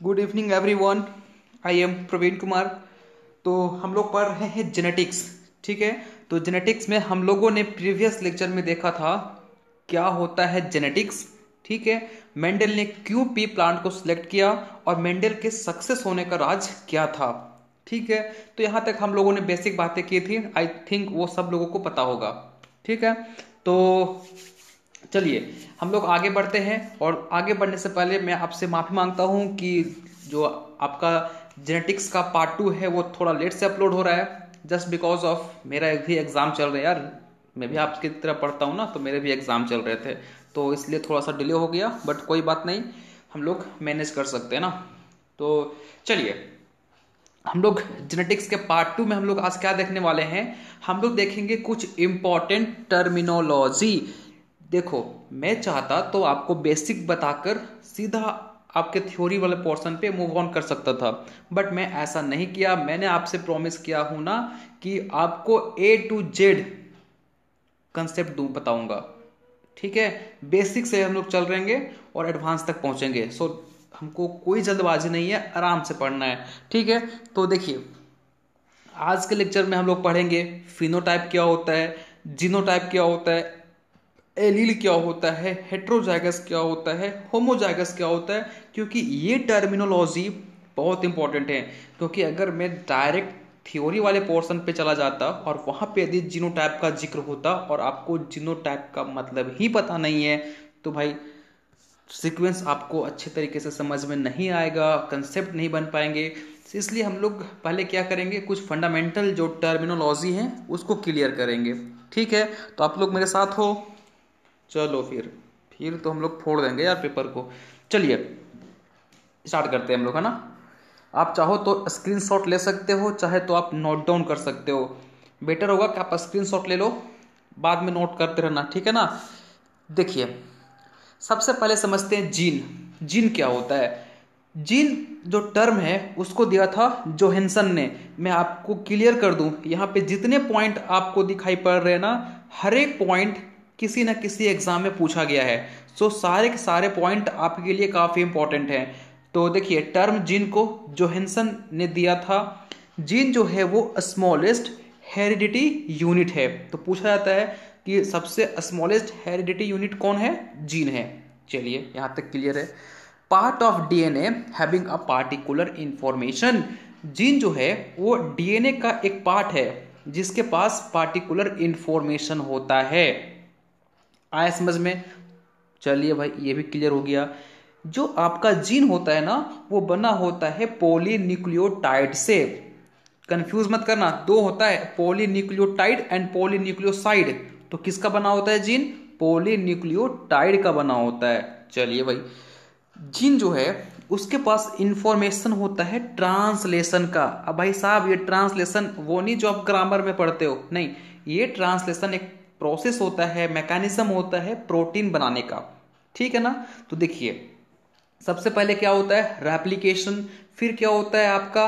Good evening everyone. I am Praveen Kumar. तो हम लोग पढ़ रहे हैं जेनेटिक्स। ठीक है। तो जेनेटिक्स में हम लोगों ने प्रीवियस लेक्चर में देखा था क्या होता है जेनेटिक्स। ठीक है। मेंडल ने क्यों पी प्लांट को सिलेक्ट किया और मेंडल के सक्सेस होने का राज क्या था। ठीक है। तो यहाँ तक हम लोगों ने बेसिक बातें की थी। आई थिंक वो सब लोगों को पता होगा। ठीक है। तो चलिए हम लोग आगे बढ़ते हैं, और आगे बढ़ने से पहले मैं आपसे माफ़ी मांगता हूं कि जो आपका जेनेटिक्स का पार्ट 2 है वो थोड़ा लेट से अपलोड हो रहा है, जस्ट बिकॉज ऑफ मेरा भी एग्ज़ाम चल रहा है यार। मैं भी आपकी तरह पढ़ता हूँ ना, तो मेरे भी एग्ज़ाम चल रहे थे, तो इसलिए थोड़ा सा डिले हो गया, बट कोई बात नहीं, हम लोग मैनेज कर सकते हैं ना। तो चलिए हम लोग जेनेटिक्स के पार्ट 2 में हम लोग आज क्या देखने वाले हैं। हम लोग देखेंगे कुछ इंपॉर्टेंट टर्मिनोलॉजी। देखो, मैं चाहता तो आपको बेसिक बताकर सीधा आपके थ्योरी वाले पोर्शन पे मूव ऑन कर सकता था, बट मैं ऐसा नहीं किया। मैंने आपसे प्रॉमिस किया हूं ना कि आपको A to Z कंसेप्ट दूं बताऊंगा। ठीक है। बेसिक से हम लोग चल रहेंगे और एडवांस तक पहुंचेंगे। सो हमको कोई जल्दबाजी नहीं है, आराम से पढ़ना है। ठीक है। तो देखिए, आज के लेक्चर में हम लोग पढ़ेंगे फिनोटाइप क्या होता है, जीनोटाइप क्या होता है, एलील क्या होता है, हेट्रोजाइगस क्या होता है, होमोजाइगस क्या होता है, क्योंकि ये टर्मिनोलॉजी बहुत इंपॉर्टेंट है। क्योंकि अगर मैं डायरेक्ट थ्योरी वाले पोर्शन पे चला जाता और वहां पे यदि जीनोटाइप का जिक्र होता और आपको जीनोटाइप का मतलब ही पता नहीं है, तो भाई सीक्वेंस आपको अच्छे तरीके से समझ में नहीं आएगा, कंसेप्ट नहीं बन पाएंगे। इसलिए हम लोग पहले क्या करेंगे, कुछ फंडामेंटल जो टर्मिनोलॉजी है उसको क्लियर करेंगे। ठीक है। तो आप लोग मेरे साथ हो। चलो फिर तो हम लोग फोड़ देंगे यार पेपर को। चलिए स्टार्ट करते हैं हम लोग, है ना। आप चाहो तो स्क्रीनशॉट ले सकते हो, चाहे तो आप नोट डाउन कर सकते हो। बेटर होगा कि आप स्क्रीनशॉट ले लो, बाद में नोट करते रहना। ठीक है ना। देखिए, सबसे पहले समझते हैं जीन। जीन क्या होता है। जीन जो टर्म है उसको दिया था जोहेंसन ने। मैं आपको क्लियर कर दूं, यहाँ पे जितने पॉइंट आपको दिखाई पड़ रहे हैं ना, हर एक पॉइंट किसी न किसी एग्जाम में पूछा गया है। सो सारे के सारे पॉइंट आपके लिए काफी इंपॉर्टेंट हैं। तो देखिए, टर्म जीन को जोहेंसन ने दिया था। जीन जो है वो स्मॉलेस्ट हेरिडिटी यूनिट है। तो पूछा जाता है कि सबसे स्मॉलेस्ट हेरिडिटी यूनिट कौन है, जीन है। चलिए यहां तक क्लियर है। Part of DNA having a particular information. Gene जो है वो डीएनए का एक पार्ट है जिसके पास पार्टिकुलर इंफॉर्मेशन होता है। आया समझ में। चलिए भाई, ये भी क्लियर हो गया। जो आपका जीन होता है ना, वो बना होता है पॉलीन्यूक्लियोटाइड से। कंफ्यूज मत करना, दो होता है, पॉलीन्यूक्लियोटाइड एंड पॉलीन्यूक्लियोसाइड। तो किसका बना होता है जीन, पॉलीन्यूक्लियोटाइड का बना होता है। चलिए भाई, जीन जो है उसके पास इंफॉर्मेशन होता है ट्रांसलेशन का। अब भाई साहब, ये ट्रांसलेशन वो नहीं जो आप ग्रामर में पढ़ते हो, नहीं। ये ट्रांसलेशन एक प्रोसेस होता है, मैकेनिज्म होता है प्रोटीन बनाने का। ठीक है ना। तो देखिए, सबसे पहले क्या होता है रेप्लिकेशन, फिर क्या होता है आपका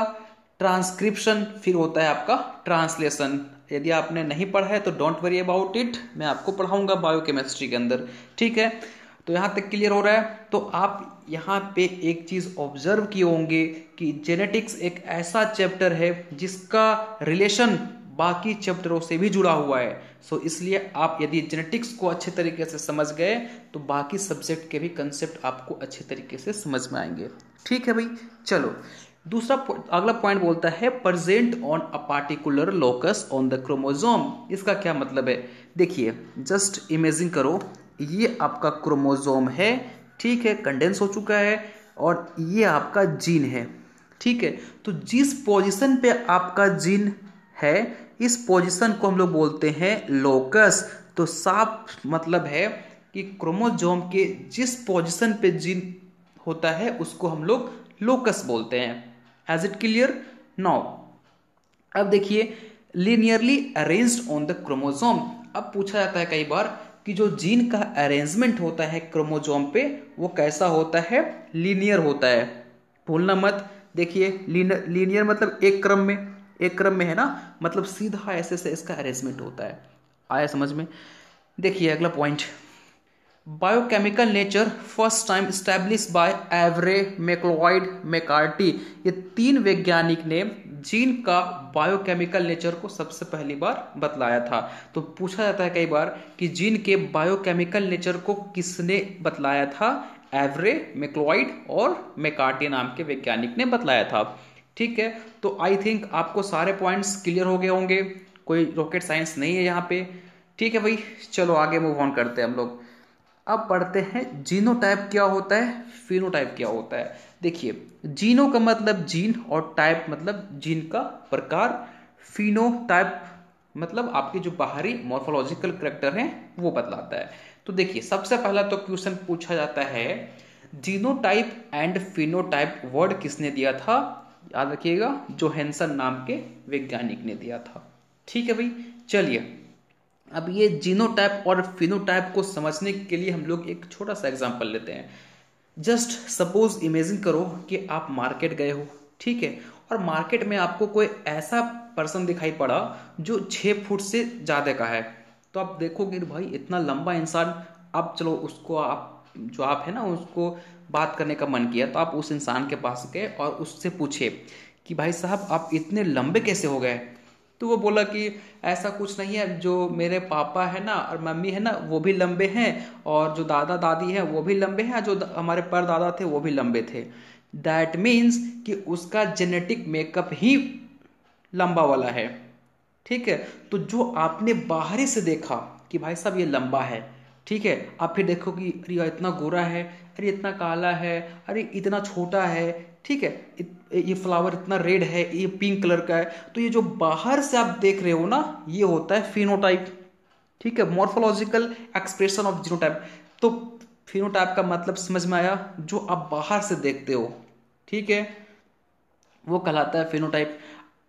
ट्रांसक्रिप्शन, फिर होता है आपका ट्रांसलेशन। यदि आपने नहीं पढ़ा है तो डोंट वरी अबाउट इट, मैं आपको पढ़ाऊंगा बायोकेमिस्ट्री के अंदर। ठीक है। तो यहां तक क्लियर हो रहा है। तो आप यहाँ पे एक चीज ऑब्जर्व किए होंगे कि जेनेटिक्स एक ऐसा चैप्टर है जिसका रिलेशन बाकी चैप्टरों से भी जुड़ा हुआ है। सो इसलिए आप यदि जेनेटिक्स को अच्छे तरीके से समझ गए तो बाकी सब्जेक्ट के भी कंसेप्ट आपको अच्छे तरीके से समझ में आएंगे। ठीक है भाई। चलो, दूसरा अगला पॉइंट बोलता है present on a particular locus on the chromosome. इसका क्या मतलब है। देखिए, जस्ट इमेजिन करो, ये आपका क्रोमोसोम है। ठीक है, कंडेंस हो चुका है, और ये आपका जीन है। ठीक है। तो जिस पोजीशन पे आपका जीन है, इस पोजीशन को हम लोग बोलते हैं लोकस। तो साफ मतलब है कि क्रोमोसोम के जिस पोजीशन पे जीन होता है उसको हम लोग लोकस बोलते हैं। Is it clear now. अब देखिए, linearly arranged on the chromosome. अब पूछा जाता है कई बार कि जो जीन का अरेंजमेंट होता है क्रोमोसोम पे वो कैसा होता है, लीनियर होता है। भूलना मत। देखिए, लीनियर मतलब एक क्रम में, एक क्रम में है ना, मतलब सीधा ऐसे से इसका अरेंजमेंट होता है। आया समझ में। देखिए अगला point, biochemical nature first time establish by Avery, MacLeod, McCarty. ये 3 वैज्ञानिक ने जीन का बायोकेमिकल नेचर को सबसे पहली बार बतलाया था। तो पूछा जाता है कई बार कि जीन के बायोकेमिकल नेचर को किसने बतलाया था? एवरे, मैक्लोइड और मैकार्टी नाम के वैज्ञानिक ने बतलाया था। ठीक है, तो आई थिंक आपको सारे पॉइंट्स क्लियर हो गए होंगे, कोई रॉकेट साइंस नहीं है यहाँ पे। ठीक है भाई, चलो आगे मूव ऑन करते हैं हम लोग। अब पढ़ते हैं जीनोटाइप क्या होता है, फिनोटाइप क्या होता है। देखिए, जीनो का मतलब जीन और टाइप मतलब जीन का प्रकार। फिनोटाइप मतलब आपके जो बाहरी मॉर्फोलॉजिकल कैरेक्टर हैं वो बतलाता है। तो देखिए, सबसे पहला तो क्वेश्चन पूछा जाता है, जीनोटाइप एंड फिनोटाइप वर्ड किसने दिया था? याद रखिएगा, जोहानसन नाम के वैज्ञानिक ने दिया था। ठीक है भाई, चलिए अब ये जीनोटाइप और फिनोटाइप को समझने के लिए हम लोग एक छोटा सा एग्जांपल लेते हैं। जस्ट सपोज इमेजिन करो कि आप मार्केट गए हो, ठीक है, और मार्केट में आपको कोई ऐसा पर्सन दिखाई पड़ा जो 6 फुट से ज़्यादा का है। तो आप देखोगे भाई इतना लंबा इंसान, अब चलो उसको आप जो आप है ना उसको बात करने का मन किया, तो आप उस इंसान के पास गए और उससे पूछे कि भाई साहब आप इतने लंबे कैसे हो गए? तो वो बोला कि ऐसा कुछ नहीं है, जो मेरे पापा है ना और मम्मी है ना वो भी लंबे हैं, और जो दादा दादी हैं वो भी लंबे हैं, जो हमारे परदादा थे वो भी लंबे थे। दैट मीन्स कि उसका जेनेटिक मेकअप ही लंबा वाला है। ठीक है, तो जो आपने बाहरी से देखा कि भाई साहब ये लंबा है, ठीक है, आप फिर देखो कि अरे यार इतना गोरा है, अरे इतना काला है, अरे इतना छोटा है, ठीक है, ये फ्लावर इतना रेड है, ये पिंक कलर का है। तो ये जो बाहर से आप देख रहे हो ना, ये होता है फिनोटाइप। ठीक है, मॉर्फोलॉजिकल एक्सप्रेशन ऑफ जीनोटाइप। तो फिनोटाइप का मतलब समझ में आया, जो आप बाहर से देखते हो, ठीक है, वो कहलाता है फिनोटाइप।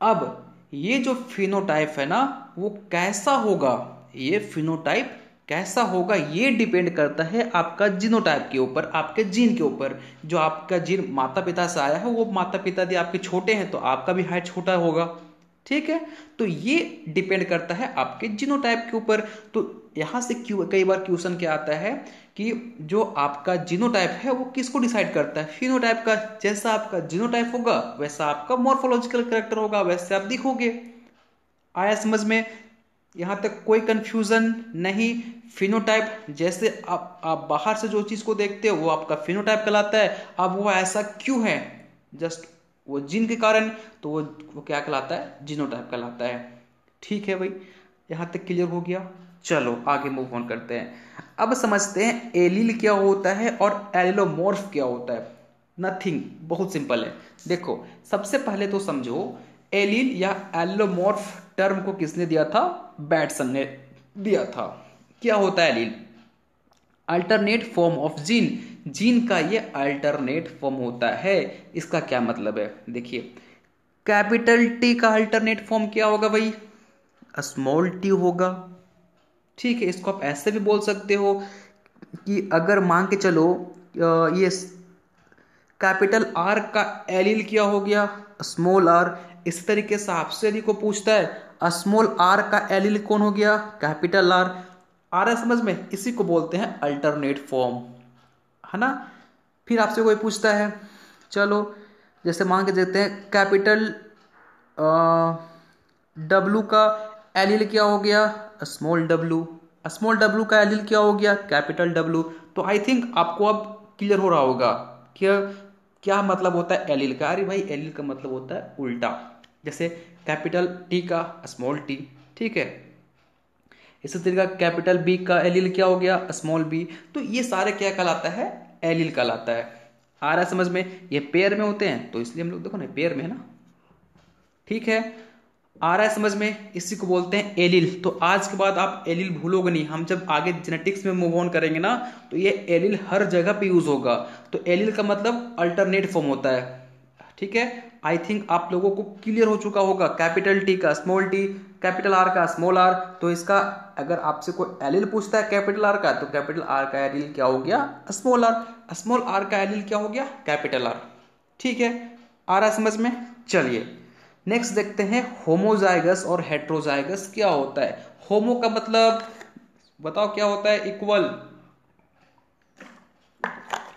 अब ये जो फिनोटाइप है ना वो कैसा होगा, ये फिनोटाइप कैसा होगा ये डिपेंड करता है आपका जीनोटाइप के ऊपर, आपके जीन के ऊपर। जो आपका जीन माता पिता से आया है, वो माता पिता यदि आपके छोटे हैं तो आपका भी हाइट छोटा होगा। ठीक है, तो ये डिपेंड करता है आपके जीनोटाइप के ऊपर। तो यहां से क्यों कई बार क्वेश्चन क्या आता है कि जो आपका जीनोटाइप है वो किसको डिसाइड करता है? फिनोटाइप का। जैसा आपका जीनोटाइप होगा वैसा आपका मॉर्फोलॉजिकल कैरेक्टर होगा, वैसे आप दिखोगे। आया समझ में? यहां तक कोई कंफ्यूजन नहीं। फिनोटाइप जैसे आप बाहर से जो चीज को देखते हो वो आपका फिनोटाइप कहलाता है। अब वो ऐसा क्यों है, जस्ट वो जीन के कारण, तो वो क्या कहलाता है? जीनोटाइप कहलाता है। ठीक है भाई, यहां तक क्लियर हो गया। चलो आगे मूव ऑन करते हैं। अब समझते हैं एलील क्या होता है और एलिलोमॉर्फ क्या होता है। नथिंग, बहुत सिंपल है। देखो, सबसे पहले तो समझो एलील या एलिलोमॉर्फ टर्म को किसने दिया था? बैटसन ने दिया था। क्या होता है allele? Alternate form of gene. Gene का ये अल्टरनेट फॉर्म होता है। इसका क्या मतलब है? देखिए, कैपिटल टी का अल्टरनेट फॉर्म क्या होगा भाई? स्मॉल टी होगा। ठीक है, इसको आप ऐसे भी बोल सकते हो कि अगर मान के चलो ये कैपिटल आर का एलील क्या हो गया? Small R. इस तरीके से आपसे यदि को पूछता है स्मॉल आर का एलील कौन हो गया? Capital are. आ रहा है समझ में? इसी को बोलते हैं अल्टरनेट फॉर्म, है ना। फिर आपसे कोई पूछता है, चलो जैसे मान के देखते हैं कैपिटल डब्लू का एलील क्या हो गया? Small W. स्मॉल डब्लू का एलील क्या हो गया? Capital W. तो आई थिंक आपको अब क्लियर हो रहा होगा कि क्या मतलब होता है एलील का। अरे भाई, एलील का मतलब होता है उल्टा। जैसे कैपिटल टी का स्मॉल टी, ठीक है, इसी तरीका कैपिटल बी का एलील क्या हो गया? Small B. तो ये सारे क्या कहलाता है? एलील कहलाता है। आ रहा है समझ में? ये पेयर में होते हैं तो इसलिए हम लोग देखो ना पेयर में है ना। ठीक है, आ रहा है समझ में? इसी को बोलते हैं एलील। तो आज के बाद आप एलील भूलोगे नहीं। हम जब आगे जेनेटिक्स में मूव ऑन करेंगे ना तो ये एलील हर जगह पे यूज होगा। तो एलील का मतलब अल्टरनेट फॉर्म होता है। ठीक है, आई थिंक आप लोगों को क्लियर हो चुका होगा। कैपिटल टी का स्मॉल टी, कैपिटल आर का स्मॉल आर। तो इसका अगर आपसे कोई एलील पूछता है कैपिटल आर का, तो कैपिटल आर का एलील क्या हो गया? Small R. स्मॉल आर का एलील क्या हो गया? Capital R. ठीक है, आ रहा है समझ में? चलिए नेक्स्ट देखते हैं होमोजाइगस और हेट्रोजाइगस क्या होता है। होमो का मतलब बताओ क्या होता है? इक्वल।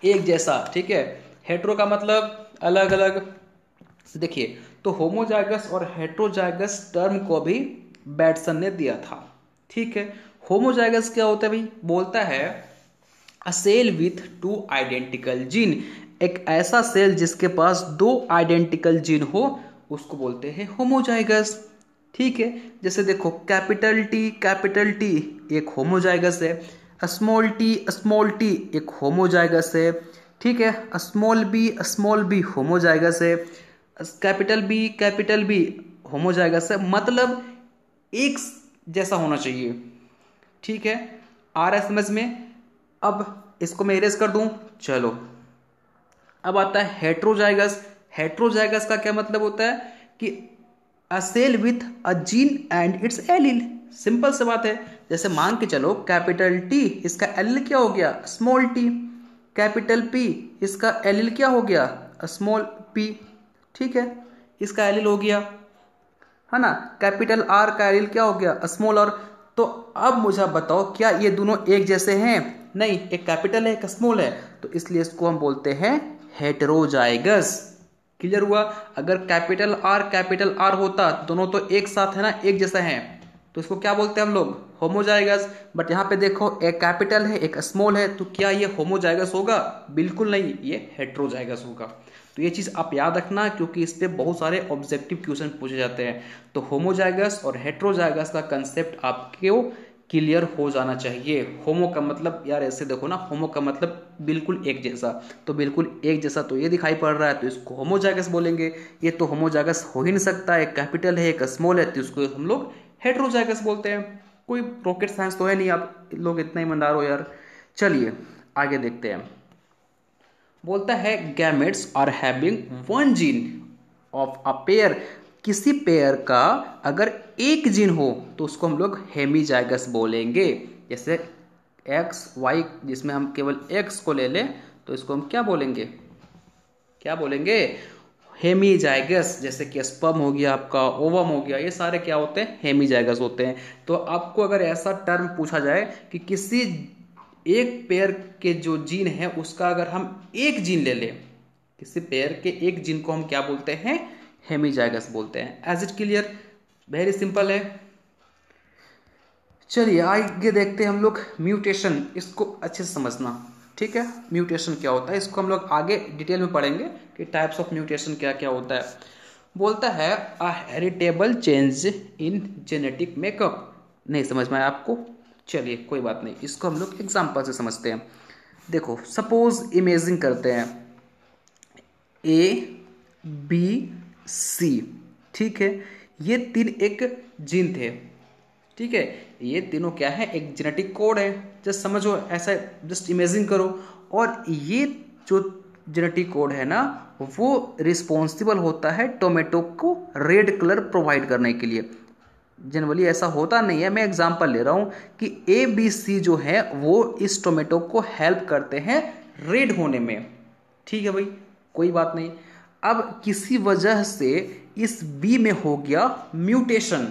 एक जैसा, ठीक है। हेट्रो का मतलब अलग अलग। देखिए, तो होमोजाइगस और हेट्रोजाइगस टर्म को भी बैटसन ने दिया था, ठीक है। होमोजाइगस क्या होता है भाई? बोलता है a cell with two identical gene, एक ऐसा सेल जिसके पास दो आइडेंटिकल जीन हो उसको बोलते हैं होमोजाइगस, ठीक है। जैसे देखो, कैपिटल टी एक होमोजाइगस है, स्मॉल टी एक होमोजाइगस है, ठीक है। स्मॉल बी होमोजाइगस है, कैपिटल बी होमोजाइगस है, मतलब एक जैसा होना चाहिए, ठीक है। आ रहा है समझ में? अब इसको मैं इरेज कर दूं, चलो। अब आता है हेट्रोजाइगस। हेट्रोजाइगस का क्या मतलब होता है कि a cell with a gene and its allele. Simple सी बात है। जैसे मान के चलो, कैपिटल टी इसका एलील क्या हो गया? Small T. कैपिटल पी इसका एलील क्या हो गया? स्मॉल पी, ठीक है। इसका एलील हो गया, है ना। कैपिटल आर का एलील क्या हो गया? Small R. तो अब मुझे बताओ, क्या ये दोनों एक जैसे हैं? नहीं, एक कैपिटल है एक स्मॉल है, तो इसलिए इसको हम बोलते हैं हेटेरोजाइगस। क्लियर हुआ? अगर कैपिटल आर होता, दोनों तो एक साथ है ना, एक जैसा है, तो इसको क्या बोलते हैं हम लोग? होमोजाइगस। बट यहाँ पे देखो, एक कैपिटल है एक स्मॉल है, तो क्या ये होमोजाइगस होगा? बिल्कुल नहीं, ये हेटेरोजाइगस होगा। तो ये चीज आप याद रखना, क्योंकि इस पे बहुत सारे ऑब्जेक्टिव क्वेश्चन पूछे जाते हैं। तो होमोजाइगस और हेटेरोजाइगस का कंसेप्ट आपको क्लियर हो जाना चाहिए। होमो का मतलब, यार ऐसे देखो ना, होमो का मतलब बिल्कुल एक जैसा, तो बिल्कुल एक जैसा तो ये दिखाई पड़ रहा है, तो इसको होमोजाइगस बोलेंगे। ये तो होमोजाइगस हो ही नहीं सकता, एक कैपिटल है एक स्मॉल है, तो इसको हम लोग हेटेरोजाइगस बोलते हैं। कोई रॉकेट साइंस तो है नहीं, आप लोग इतना ईमानदार हो यार। चलिए आगे देखते हैं। बोलता है gametes are having one gene of a pair. किसी पेयर का अगर एक जीन हो तो उसको हम लोग हेमीजाइगस बोलेंगे। जैसे एक्स वाई, जिसमें हम केवल एक्स को ले लें, तो इसको हम क्या बोलेंगे? क्या बोलेंगे? हेमीजाइगस। जैसे कि स्पर्म हो गया आपका, ओवम हो गया, ये सारे क्या होते हैं? हेमीजाइगस होते हैं। तो आपको अगर ऐसा टर्म पूछा जाए कि किसी एक पेयर के जो जीन है उसका अगर हम एक जीन ले लें, किसी पेयर के एक जीन को हम क्या बोलते हैं? हेमीजाइगस बोलते हैं। Is it clear? Very simple है। चलिए आगे देखते हैं हम लोग म्यूटेशन। इसको अच्छे से समझना, ठीक है। म्यूटेशन क्या होता है इसको हम लोग आगे डिटेल में पढ़ेंगे कि टाइप्स ऑफ म्यूटेशन क्या क्या होता है। बोलता है a heritable change in genetic makeup. नहीं समझ में आया आपको? चलिए कोई बात नहीं, इसको हम लोग एग्जाम्पल से समझते हैं। देखो, सपोज इमेजिंग करते हैं ए बी सी, ठीक है। ये तीन एक जीन थे, ठीक है। ये तीनों क्या है? एक जेनेटिक कोड है। जस्ट समझो, ऐसा जस्ट इमेजिन करो। और ये जो जेनेटिक कोड है ना, वो रिस्पॉन्सिबल होता है टोमेटो को रेड कलर प्रोवाइड करने के लिए। जनरली ऐसा होता नहीं है, मैं एग्जांपल ले रहा हूं कि ए बी सी जो है वो इस टोमेटो को हेल्प करते हैं रेड होने में, ठीक है भाई, कोई बात नहीं। अब किसी वजह से इस बी में हो गया म्यूटेशन।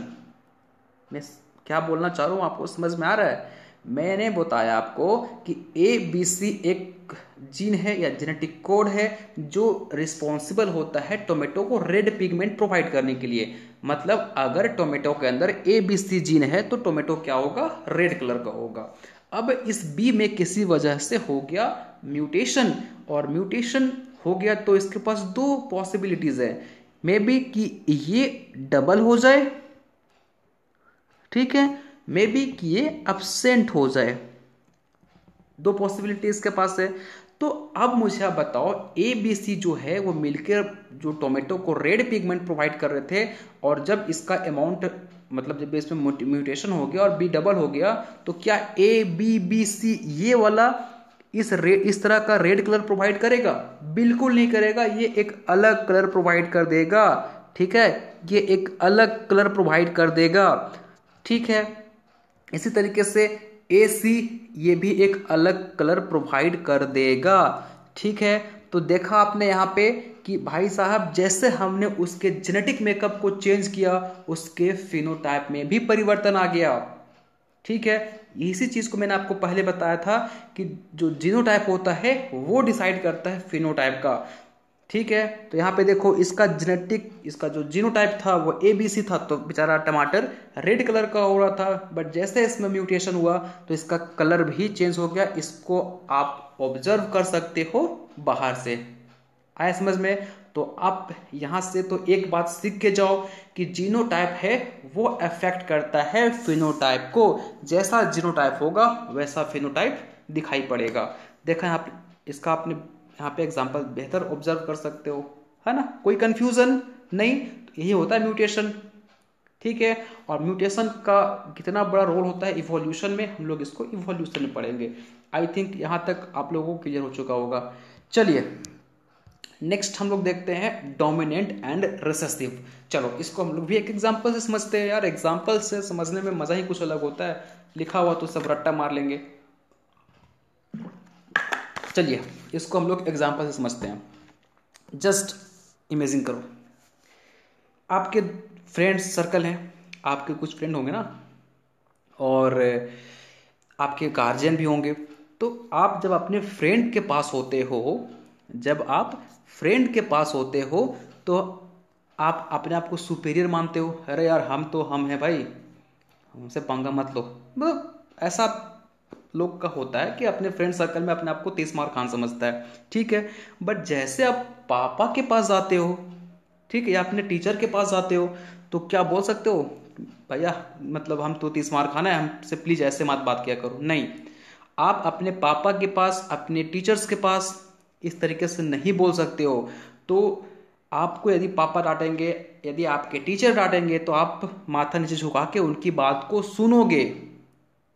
मैं क्या बोलना चाह रहा हूं आपको समझ में आ रहा है? मैंने बताया आपको कि ए बी सी एक जीन है या जेनेटिक कोड है जो रिस्पॉन्सिबल होता है टोमेटो को रेड पिगमेंट प्रोवाइड करने के लिए। मतलब अगर टोमेटो के अंदर ए बी सी जीन है तो टोमेटो क्या होगा? रेड कलर का होगा। अब इस बी में किसी वजह से हो गया म्यूटेशन, और म्यूटेशन हो गया तो इसके पास दो पॉसिबिलिटीज है। मे बी कि ये डबल हो जाए, ठीक है, मे बी कि ये absent हो जाए। दो पॉसिबिलिटी इसके पास है। तो अब मुझे आप बताओ, ए बी सी जो है वो मिलकर जो टोमेटो को रेड पिगमेंट प्रोवाइड कर रहे थे, और जब इसका अमाउंट मतलब जब इसमें म्यूटेशन हो गया और बी डबल हो गया, तो क्या ए बी बी सी ये वाला इस तरह का रेड कलर प्रोवाइड करेगा? बिल्कुल नहीं करेगा। ये एक अलग कलर प्रोवाइड कर देगा, ठीक है। ये एक अलग कलर प्रोवाइड कर देगा, ठीक है। इसी तरीके से ए सी ये भी एक अलग कलर प्रोवाइड कर देगा, ठीक है। तो देखा आपने यहाँ पे कि भाई साहब, जैसे हमने उसके जेनेटिक मेकअप को चेंज किया, उसके फिनोटाइप में भी परिवर्तन आ गया, ठीक है, इसी चीज़ को मैंने आपको पहले बताया था कि जो जीनोटाइप होता है वो डिसाइड करता है फिनोटाइप का। ठीक है, तो यहाँ पे देखो इसका इसका जो जीनोटाइप था वो ABC था, तो बेचारा टमाटर रेड कलर का हो रहा था, बट जैसे इसमें म्यूटेशन हुआ तो इसका कलर भी चेंज हो गया। इसको आप ऑब्जर्व कर सकते हो बाहर से। आया समझ में? तो आप यहाँ से तो एक बात सीख के जाओ कि जीनोटाइप है वो अफेक्ट करता है फिनोटाइप को। जैसा जीनोटाइप होगा वैसा फिनोटाइप दिखाई पड़ेगा। देखा यहाँ पे, इसका आपने यहाँ पे एग्जांपल बेहतर ऑब्जर्व कर सकते हो, है ना? कोई कंफ्यूजन नहीं, तो यही होता है म्यूटेशन। ठीक है, और म्यूटेशन का कितना बड़ा रोल होता है इवोल्यूशन में, हम लोग इसको इवोल्यूशन में पढ़ेंगे। आई थिंक यहाँ तक आप लोगों को क्लियर हो चुका होगा। चलिए नेक्स्ट हम लोग देखते हैं डोमिनेंट एंड रिसेसिव। चलो इसको हम लोग भी एक एग्जांपल से समझते हैं यार, एग्जांपल से समझने में मजा ही कुछ अलग होता है, लिखा हुआ तो सब रट्टा मार लेंगे। चलिए इसको हम लोग एग्जांपल से समझते हैं। जस्ट इमेजिन करो आपके फ्रेंड्स सर्कल हैं, आपके कुछ फ्रेंड होंगे ना, और आपके गार्जियन भी होंगे। तो आप जब अपने फ्रेंड के पास होते हो, जब आप फ्रेंड के पास होते हो तो आप अपने आप को सुपीरियर मानते हो। अरे यार हम हैं भाई, हमसे पंगा मत लो। मतलब ऐसा लोग का होता है कि अपने फ्रेंड सर्कल में अपने आप को 30 मार खान समझता है। ठीक है, बट जैसे आप पापा के पास जाते हो, ठीक है, या अपने टीचर के पास जाते हो, तो क्या बोल सकते हो? भैया मतलब हम तो 30 मार खाना है, हमसे प्लीज ऐसे मत बात किया करो। नहीं, आप अपने पापा के पास, अपने टीचर्स के पास इस तरीके से नहीं बोल सकते हो। तो आपको यदि पापा डांटेंगे, यदि आपके टीचर डांटेंगे, तो आप माथा नीचे झुका के उनकी बात को सुनोगे।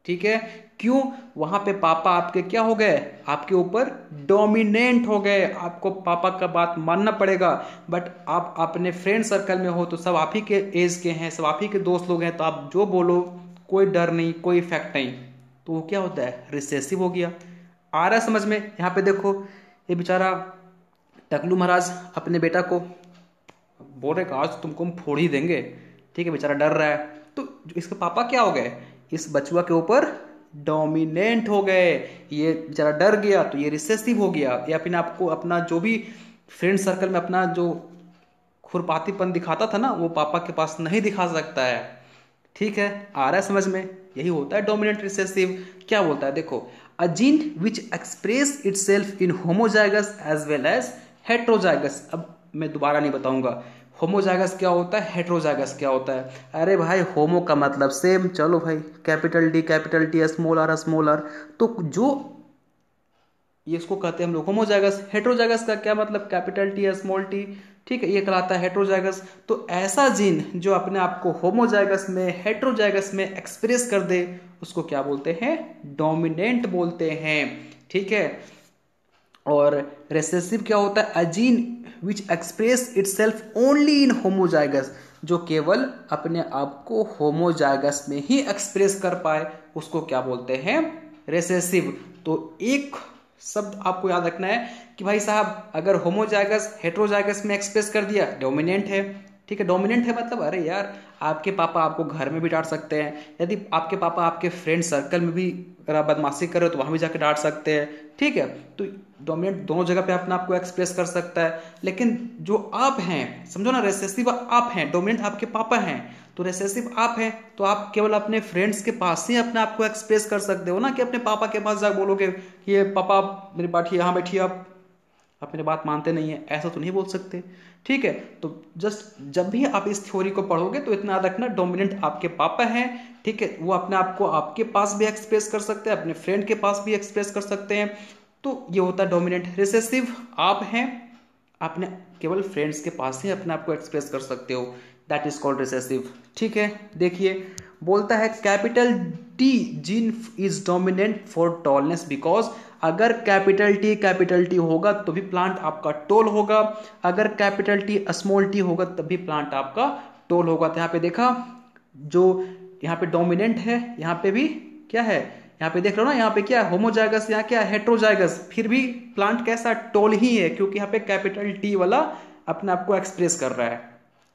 ठीक है, क्यों? वहां पे पापा आपके क्या हो गए? आपके ऊपर डोमिनेंट हो गए, आपको पापा का बात मानना पड़ेगा। बट आप अपने फ्रेंड सर्कल में हो तो सब आप ही के एज के हैं, सब आप ही के दोस्त लोग हैं, तो आप जो बोलो कोई डर नहीं, कोई इफेक्ट नहीं। तो वो क्या होता है? रिसेसिव हो गया। आ रहा है समझ में? यहाँ पे देखो ये बेचारा टकलू महाराज अपने बेटा को बोल रहे आज तुमको हम फोड़ ही देंगे। ठीक है, बेचारा डर रहा है। तो इसके पापा क्या हो गए? इस बचुआ के ऊपर डोमिनेंट हो गए। ये बेचारा डर गया तो ये रिसेसिव हो गया। ये अपने आपको, अपना जो भी फ्रेंड सर्कल में अपना जो खुरपातीपन दिखाता था ना, वो पापा के पास नहीं दिखा सकता है। ठीक है, आ रहा है समझ में? यही होता है डोमिनेंट रिसेसिव। क्या बोलता है देखो, a gene which express itself in homozygous as well as heterozygous. अब मैं दोबारा नहीं बताऊंगा होमोजाइगस क्या होता है, हेट्रोजाइगस क्या होता है। अरे भाई होमो का मतलब सेम, चलो भाई कैपिटल डी, स्मॉल आर, तो जो ये इसको कहते हैं हम लोग होमोजाइगस। हेट्रोजाइगस का क्या मतलब? Capital T, small T. ठीक है, ये कहलाता है हेट्रोजाइगस। तो ऐसा जीन जो अपने आप को होमोजाइगस में, हेट्रोजाइगस में एक्सप्रेस कर दे, उसको क्या बोलते हैं? डोमिनेंट बोलते हैं। ठीक है, और रिसेसिव क्या होता है? अ gene which express itself only in homozygous, जो केवल अपने आप को होमोजाइगस में ही एक्सप्रेस कर पाए, उसको क्या बोलते हैं? रिसेसिव। तो एक शब्द आपको याद रखना है कि भाई साहब अगर होमोजाइगस हेट्रोजाइगस में एक्सप्रेस कर दिया, डोमिनेंट है। ठीक है, डोमिनेंट है मतलब अरे यार आपके पापा आपको घर में भी डांट सकते हैं, यदि आपके पापा आपके फ्रेंड सर्कल में भी अगर आप बदमाशी कर रहे हो तो वहां भी जाकर डांट सकते हैं। ठीक है, तो डोमिनेंट दोनों जगह पे अपने आप को एक्सप्रेस कर सकता है। लेकिन जो आप हैं, समझो ना, रिसेसिव आप हैं, डोमिनेंट आपके पापा हैं, तो रिसेसिव आप हैं, तो आप केवल अपने फ्रेंड्स के पास ही अपने आप को एक्सप्रेस कर सकते हो ना, कि अपने पापा के पास जा बोलोगे कि ये पापा मेरी बैठिए, यहाँ बैठिए, आप मेरी बात मानते नहीं है, ऐसा तो नहीं बोल सकते। ठीक है, तो जस्ट जब भी आप इस थ्योरी को पढ़ोगे तो इतना याद रखना, डोमिनेंट आपके पापा हैं। ठीक है, वो अपने आप को आपके पास भी एक्सप्रेस कर सकते हैं, अपने फ्रेंड के पास भी एक्सप्रेस कर सकते हैं। तो ये होता है डोमिनेंट। रिसेसिव आप हैं, अपने केवल फ्रेंड्स के पास ही अपने आप को एक्सप्रेस कर सकते हो, दैट इज कॉल्ड रिसेसिव। ठीक है, देखिए बोलता है capital T gene is dominant for tallness because, अगर कैपिटल टी होगा तो भी प्लांट आपका टोल होगा, अगर कैपिटल टी स्मॉल टी होगा तब भी प्लांट आपका टोल होगा। तो यहाँ पे देखा, जो यहाँ पे डोमिनेंट है, यहाँ पे भी क्या है, यहाँ पे देख लो ना, यहाँ पे क्या है? होमोजाइगस, यहाँ क्या है? हेट्रोजाइगस। फिर भी प्लांट कैसा? टोल ही है, क्योंकि यहाँ पे कैपिटल टी वाला अपने आप को एक्सप्रेस कर रहा है।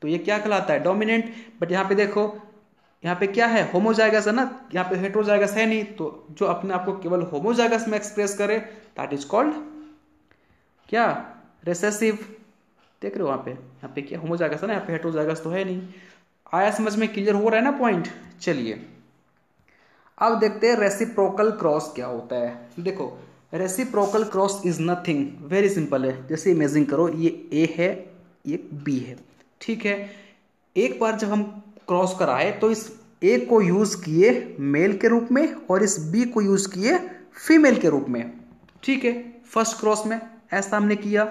तो ये क्या कहलाता है? डोमिनेंट। बट यहाँ पे देखो यहाँ पे क्या है, होमोजाइगस है ना, यहाँ पे हेटेरोजाइगस है नहीं, तो जो अपने आप को केवल होमोजाइगस में एक्सप्रेस करे दैट इज कॉल्ड क्या, रिसेसिव। देख रहे हो यहाँ पे क्या होमोजाइगस है ना, यहाँ पे हेटेरोजाइगस तो है नहीं। आया समझ में, क्लियर हो रहा है ना पॉइंट। चलिए अब देखते हैं रेसिप्रोकल क्रॉस क्या होता है। देखो reciprocal cross is nothing, very simple है। जैसे इमेजिन करो ये ए है ये बी है, ठीक है। एक बार जब हम क्रॉस कराए तो इस ए को यूज किए मेल के रूप में और इस बी को यूज किए फीमेल के रूप में, ठीक है। फर्स्ट क्रॉस में ऐसा हमने किया,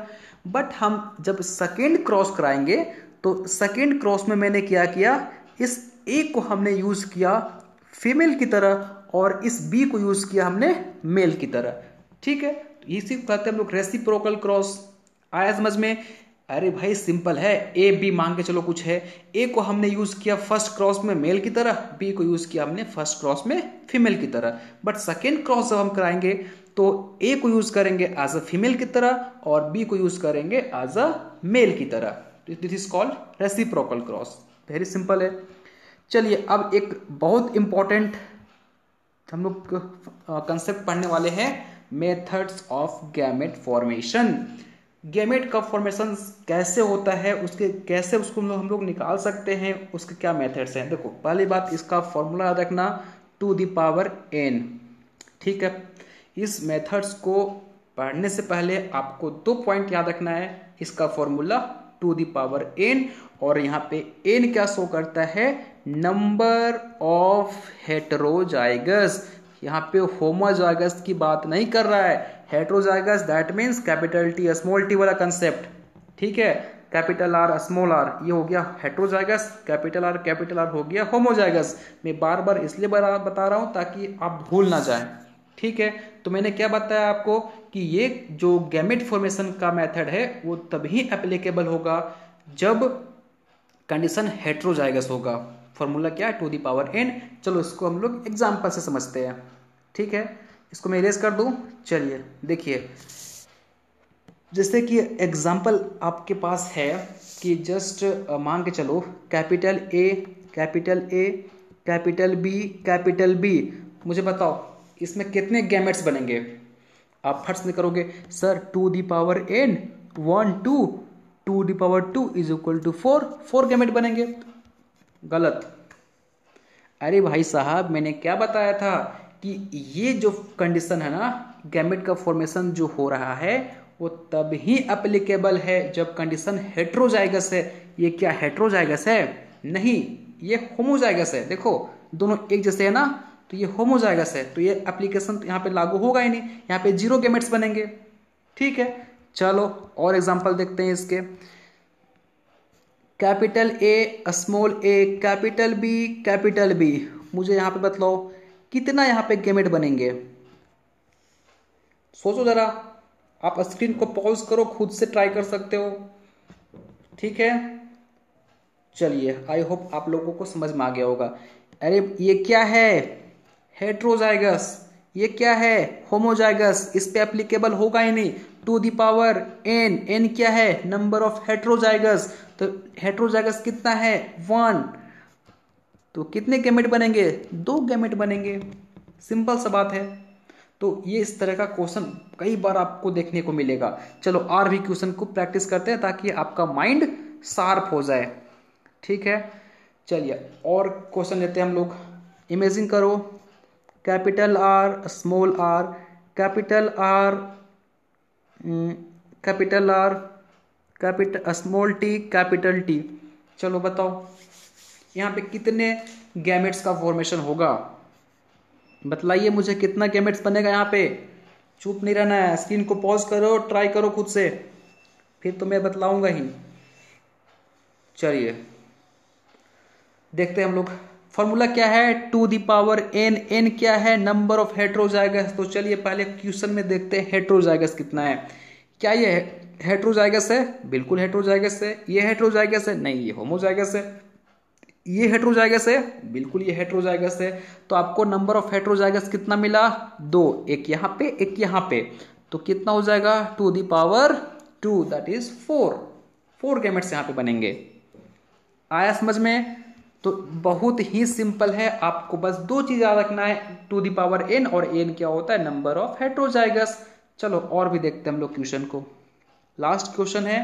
बट हम जब सेकेंड क्रॉस कराएंगे तो सेकेंड क्रॉस में मैंने क्या किया, इस ए को हमने यूज किया फीमेल की तरह और इस बी को यूज किया हमने मेल की तरह, ठीक है। तो इसी को कहते हैं हम लोग रेसिप्रोकल क्रॉस। आया समझ में। अरे भाई सिंपल है, ए बी मान के चलो कुछ है, ए को हमने यूज किया फर्स्ट क्रॉस में मेल की तरह, बी को यूज किया हमने फर्स्ट क्रॉस में फीमेल की तरह। बट सेकेंड क्रॉस जब हम कराएंगे तो ए को यूज करेंगे एज अ फीमेल की तरह और बी को यूज करेंगे एज अ मेल की तरह। This is called reciprocal cross, very simple है। चलिए अब एक बहुत इंपॉर्टेंट हम लोग कंसेप्ट पढ़ने वाले हैं, methods of gamete formation. Gamete का फॉर्मेशन कैसे होता है, उसके कैसे उसको हम लोग निकाल सकते हैं, उसके क्या मेथड्स हैं। देखो पहली बात, इसका फॉर्मूला याद रखना 2 द पावर n, ठीक है। इस मेथड्स को पढ़ने से पहले आपको 2 पॉइंट याद रखना है। इसका फॉर्मूला 2 द पावर n और यहाँ पे n क्या शो करता है, नंबर ऑफ हेटेरोजाइगस। यहाँ पे होमोजाइगस की बात नहीं कर रहा है, heterozygous that means capital T small T वाला कंसेप्ट, ठीक है। कैपिटल आर स्मॉल आर ये हो गया हेटेरोजाइगस, कैपिटल आर हो गया होमोजाइगस। मैं बार बार इसलिए बता रहा हूं ताकि आप भूल ना जाएं, ठीक है। तो मैंने क्या बताया आपको कि ये जो गैमेट फॉर्मेशन का मेथड है वो तभी एप्लीकेबल होगा जब कंडीशन हेटेरोजाइगस होगा। फॉर्मूला क्या है, 2 द पावर n। चलो इसको हम लोग एग्जाम्पल से समझते हैं, ठीक है। इसको मैं इरेज कर दूं। चलिए देखिए, जैसे कि एग्जाम्पल आपके पास है कि जस्ट मान के चलो कैपिटल ए कैपिटल बी, मुझे बताओ इसमें कितने गैमेट्स बनेंगे। आप फट से करोगे sir 2 the power n 1 2, 2 the power 2 is equal to 4 gamete बनेंगे। गलत। अरे भाई साहब मैंने क्या बताया था कि ये जो कंडीशन है ना, गैमेट का फॉर्मेशन जो हो रहा है वो तब ही एप्लीकेबल है जब कंडीशन हेटेरोजाइगस है। ये क्या हेटेरोजाइगस है? नहीं, ये होमोजाइगस है। देखो दोनों एक जैसे है ना, तो ये होमोजाइगस है, तो ये एप्लीकेशन तो यहाँ पे लागू होगा ही नहीं, यहाँ पे 0 गैमेट्स बनेंगे, ठीक है। चलो और एग्जांपल देखते हैं इसके। Capital A small A capital B, मुझे यहाँ पे बतलाओ कितना यहाँ पे गैमेट बनेंगे। सोचो जरा, आप स्क्रीन को पॉज करो, खुद से ट्राई कर सकते हो, ठीक है। चलिए आई होप आप लोगों को समझ में आ गया होगा। अरे ये क्या है, हेटेरोजाइगस, ये क्या है, होमोजाइगस, इस पे एप्लीकेबल होगा ही नहीं। 2 द पावर n क्या है, नंबर ऑफ हेटेरोजाइगस, तो हेटेरोजाइगस कितना है 1, तो कितने गैमेट बनेंगे, 2 गैमेट बनेंगे। सिंपल सा बात है। तो ये इस तरह का क्वेश्चन कई बार आपको देखने को मिलेगा। चलो और भी क्वेश्चन को प्रैक्टिस करते हैं ताकि आपका माइंड शार्प हो जाए, ठीक है। चलिए और क्वेश्चन लेते हैं हम लोग। इमेजिन करो capital R small are capital small T capital T. चलो बताओ यहाँ पे कितने गैमेट्स का फॉर्मेशन होगा, बतलाइए मुझे कितना गैमेट्स बनेगा यहाँ पे। चुप नहीं रहना है, स्क्रीन को पॉज करो, ट्राई करो खुद से, फिर तो मैं बतलाऊंगा ही। चलिए देखते हैं हम लोग। फॉर्मूला क्या है, 2 द पावर n क्या है, नंबर ऑफ हेटेरोजाइगस। तो चलिए पहले क्वेश्चन में देखते हैं हेटेरोजाइगस कितना है। क्या ये हेटेरोजाइगस है? बिल्कुल हेटेरोजाइगस है। ये हेटेरोजाइगस है? नहीं, ये होमोजाइगस है। ये हेटेरोजाइगस है? बिल्कुल ये हेटेरोजाइगस है। तो आपको नंबर ऑफ हेटेरोजाइगस कितना मिला, 2, एक यहाँ पे एक यहाँ पे, तो कितना हो जाएगा 2 the power 2 that is 4 gametes यहाँ पे बनेंगे। आया समझ में? तो बहुत ही सिंपल है, आपको बस दो चीज याद रखना है, टू द पावर n, और n क्या होता है, नंबर ऑफ हेट्रोजाइगस। चलो और भी देखते हैं हम लोग क्वेश्चन को। लास्ट क्वेश्चन है,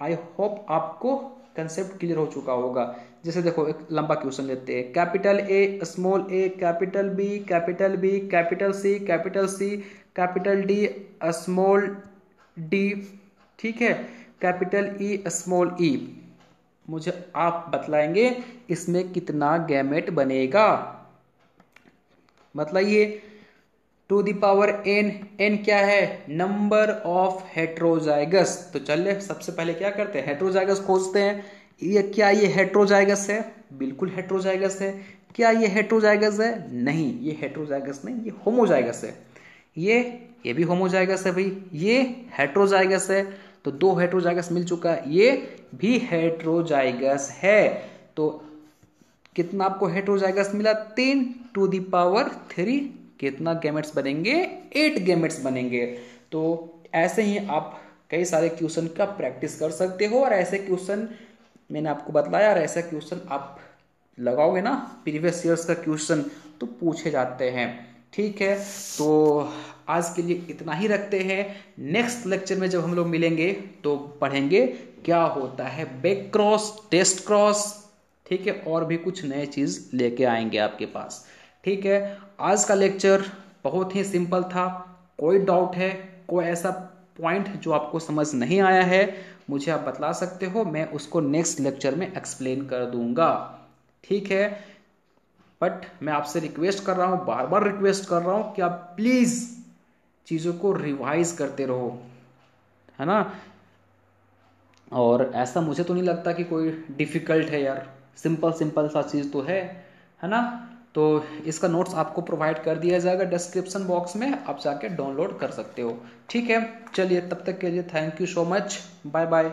आई होप आपको कंसेप्ट क्लियर हो चुका होगा। जैसे देखो एक लंबा क्वेश्चन लेते हैं, capital A small A capital B capital B capital C capital D small D, ठीक है, कैपिटल ई स्मॉल ई। मुझे आप बतलाएंगे इसमें कितना गैमेट बनेगा, बताइए। Two the power n, n क्या है, नंबर ऑफ हेट्रोजाइगस। तो चलिए सबसे पहले क्या करते हैं, हेट्रोजाइगस खोजते हैं। ये क्या ये हेट्रोजाइगस है, बिल्कुल हेट्रोजाइगस है। क्या ये हेट्रोजाइगस है, नहीं ये हेट्रोजाइगस नहीं, ये होमोजाइगस है। ये भी होमोजाइगस है भाई, ये हेट्रोजाइगस है। तो दो हेट्रोजाइगस मिल चुका है, ये भी हेट्रोजाइगस है। तो कितना आपको हेट्रोजाइगस मिला, 3 टू द पावर 3। कितना गैमेट्स बनेंगे, 8 गैमेट्स बनेंगे। तो ऐसे ही आप कई सारे क्वेश्चन का प्रैक्टिस कर सकते हो, और ऐसे क्वेश्चन मैंने आपको बतलाया, और ऐसा क्वेश्चन आप लगाओगे ना, प्रीवियस ईयर्स का क्वेश्चन तो पूछे जाते हैं। ठीक है, तो आज के लिए इतना ही रखते हैं। नेक्स्ट लेक्चर में जब हम लोग मिलेंगे तो पढ़ेंगे क्या होता है बैक क्रॉस, टेस्ट क्रॉस, ठीक है, और भी कुछ नए चीज लेके आएंगे आपके पास। ठीक है, आज का लेक्चर बहुत ही सिंपल था। कोई डाउट है, कोई ऐसा पॉइंट जो आपको समझ नहीं आया है, मुझे आप बतला सकते हो, मैं उसको नेक्स्ट लेक्चर में एक्सप्लेन कर दूंगा। ठीक है, बट मैं आपसे रिक्वेस्ट कर रहा हूँ, बार बार रिक्वेस्ट कर रहा हूँ कि आप प्लीज चीजों को रिवाइज करते रहो, है ना। और ऐसा मुझे तो नहीं लगता कि कोई डिफिकल्ट है यार, सिंपल सिंपल सा चीज तो है ना। तो इसका नोट्स आपको प्रोवाइड कर दिया जाएगा डिस्क्रिप्शन बॉक्स में, आप जाके डाउनलोड कर सकते हो। ठीक है, चलिए तब तक के लिए thank you so much, bye bye.